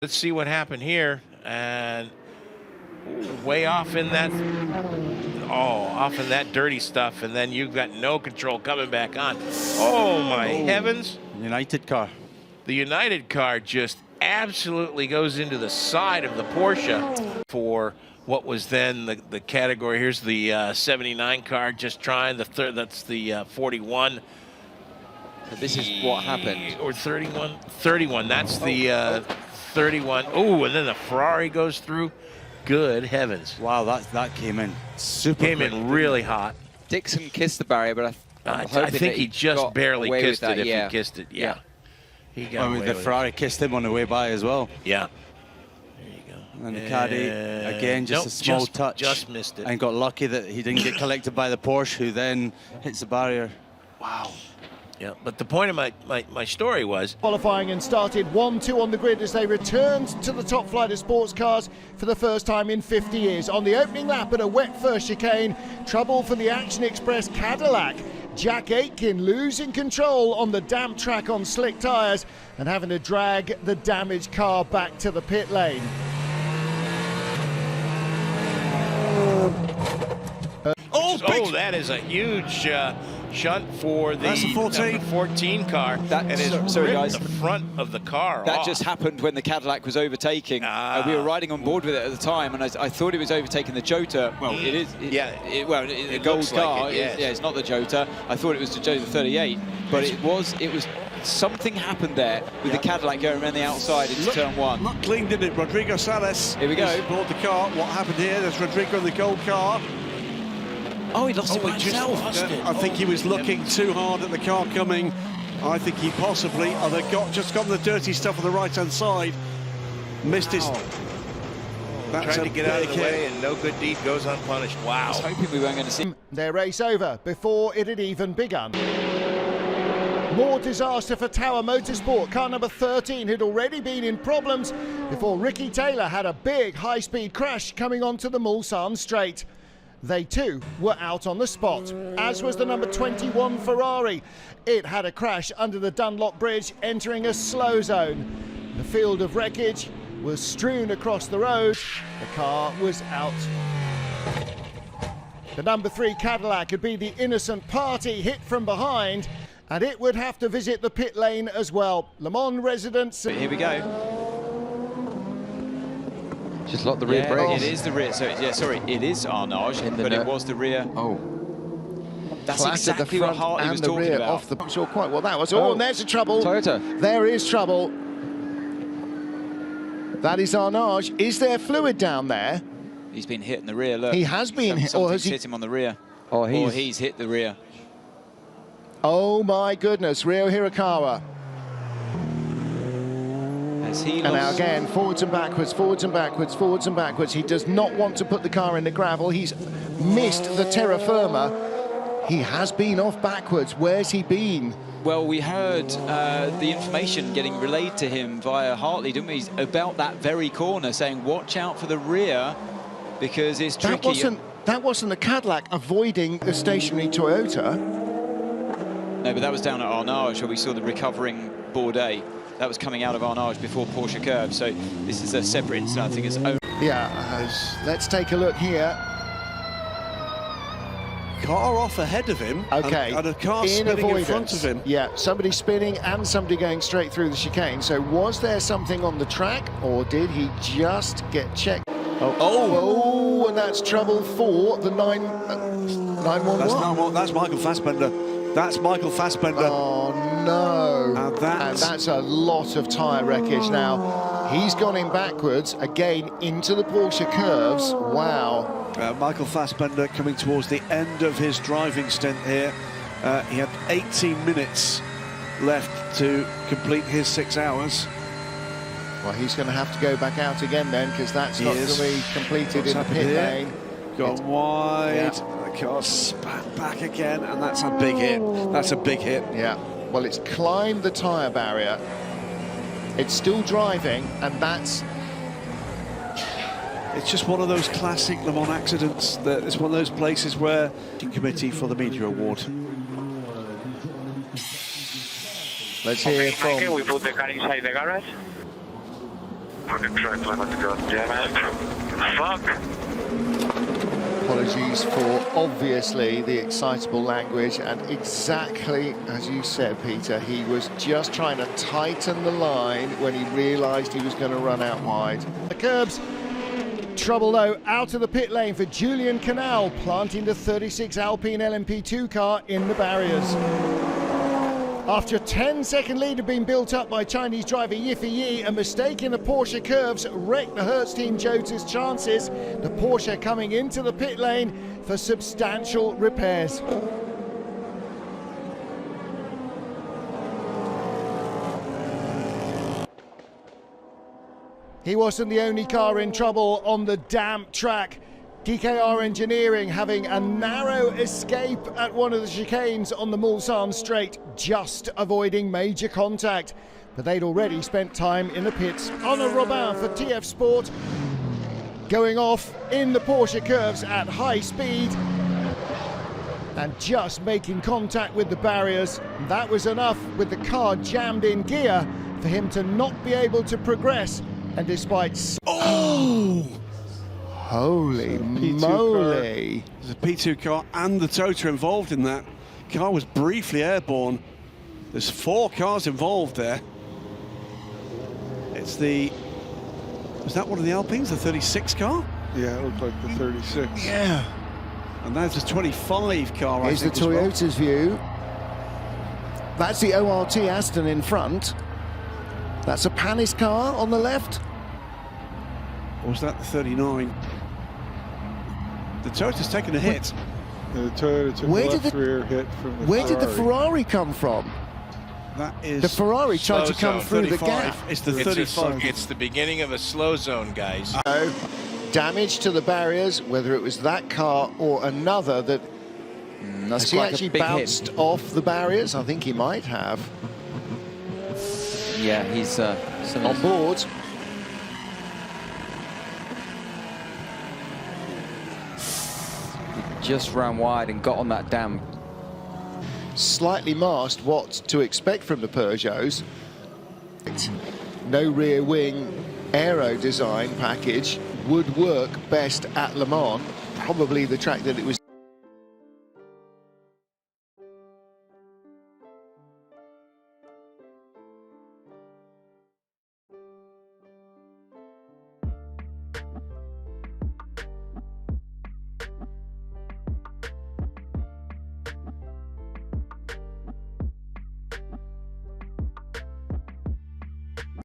Let's see what happened here. And way off in that, off in that dirty stuff. And then you've got no control coming back on. Oh, my heavens. United car. The United car just absolutely goes into the side of the Porsche for what was then the category. Here's the 79 car just trying. That's the 41. This is what happened. Or 31. 31. That's the 31. Oh, and then the Ferrari goes through. Good heavens. Wow, that came in super Came quick, in really hot. Dixon kissed the barrier, but I think he just barely kissed it if he kissed it. Yeah. He got away the with Ferrari kissed him on the way by as well. Yeah. There you go. And then the caddy, again, just a small touch. Just missed it. And got lucky that he didn't get collected by the Porsche, who then hits the barrier. Wow. Yeah, but the point of my story was... Qualifying and started 1-2 on the grid as they returned to the top flight of sports cars for the first time in 50 years. On the opening lap at a wet first chicane, trouble for the Action Express Cadillac. Jack Aitken losing control on the damp track on slick tyres and having to drag the damaged car back to the pit lane. Oh, that is a huge shunt for the number 14 car. And it's ripped the front of the car That off. just happened when the Cadillac was overtaking. We were riding on board with it at the time, and I thought it was overtaking the Jota. Well, it is. The gold car. Like it, it's not the Jota. I thought it was the Jota 38, but it was. Something happened there with the Cadillac going around the outside into turn one. Not clean, did it? Rodrigo Salas. Here we go. Brought the car. What happened here? There's Rodrigo in the gold car. Oh, he lost it by himself. I think he was looking too hard at the car coming. I think he possibly, just got the dirty stuff on the right-hand side. Missed his... Trying to get out of the way, and no good deed goes unpunished. Wow. I was hoping we weren't going to see Their race over before it had even begun. More disaster for Tower Motorsport. Car number 13 had already been in problems before Ricky Taylor had a big high-speed crash coming onto the Mulsanne straight. They too were out on the spot, as was the number 21 Ferrari. It had a crash under the Dunlop Bridge, entering a slow zone. The field of wreckage was strewn across the road. The car was out. The number 3 Cadillac would be the innocent party hit from behind, and it would have to visit the pit lane as well. Le Mans residents... Here we go. Just locked the rear brakes. It is the rear. So it is Arnage, but it was the rear. Oh, that's exactly what Hartley was talking about. Off the, I'm sure quite what that was. Oh, and there's the trouble. Toyota. There is trouble. That is Arnage. Is there fluid down there? He's been hit in the rear. Look, he has been hit, or has he hit him on the rear? Or he's hit the rear. Oh my goodness, Ryo Hirakawa. And now again, forwards and backwards, forwards and backwards, forwards and backwards. He does not want to put the car in the gravel. He's missed the terra firma. He has been off backwards. Where's he been? Well, we heard the information getting relayed to him via Hartley, didn't we, about that very corner, saying watch out for the rear because it's tricky. That wasn't the Cadillac avoiding the stationary Toyota. No, but that was down at Arnage where we saw the recovering Bourdais. That was coming out of Arnage before Porsche curve, so this is a separate incident. I think it's own. Yeah, let's take a look here. Car off ahead of him, okay, and a car spinning in front of him. Yeah, somebody spinning and somebody going straight through the chicane. So was there something on the track, or did he just get checked? Oh, and that's trouble for the 911. That's Michael Fassbender. That's Michael Fassbender. Oh no! And that's a lot of tyre wreckage now. He's gone in backwards again into the Porsche curves. Wow! Michael Fassbender coming towards the end of his driving stint here. He had 18 minutes left to complete his 6 hours. Well, he's going to have to go back out again then, because that's not going to be completed in the pit lane. Gone wide. The car spat back again, and that's a big hit. That's a big hit. Yeah. Well, it's climbed the tyre barrier. It's still driving, and that's... It's just one of those classic Le Mans accidents. That it's one of those places where the committee for the media award. Let's hear from... We put the car inside the garage. on the track limit, goddammit. Fuck. Apologies for obviously the excitable language, and exactly as you said, Peter, he was just trying to tighten the line when he realised he was going to run out wide. The curbs. Trouble though out of the pit lane for Julian Canal, planting the 36 Alpine LMP2 car in the barriers. After a 10-second lead had been built up by Chinese driver Yiffy Yi, a mistake in the Porsche curves wrecked the Hertz Team Jota's chances. The Porsche coming into the pit lane for substantial repairs. He wasn't the only car in trouble on the damp track. DKR Engineering having a narrow escape at one of the chicanes on the Mulsanne straight, just avoiding major contact. But they'd already spent time in the pits. Honor Robin for TF Sport going off in the Porsche curves at high speed and just making contact with the barriers. That was enough with the car jammed in gear for him to not be able to progress. And despite... Oh! Holy moly. There's a P2 car and the Tota involved in that. Car was briefly airborne. There's 4 cars involved there. It's the... Was that one of the Alpines, the 36 car? Yeah, it looked like the 36. Yeah. And that's the 25 car, Here's I think, the Toyota's view. That's the ORT Aston in front. That's a Panis car on the left. Or was that the 39? The Toyota's taken a hit. The Toyota took Where a did left the- rear hit from the Where Ferrari. did the Ferrari come from? That is... The Ferrari tried to come Slow through the 35. gap. It's the 35. It's the beginning of a slow zone, guys. Damage to the barriers, whether it was that car or another that... That's Has he quite actually a big bounced hit. off the barriers? I think he might have. Yeah, he's On board. just ran wide and got on that damn. Slightly masked what to expect from the Peugeots. No rear wing aero design package would work best at Le Mans. Probably the track that it was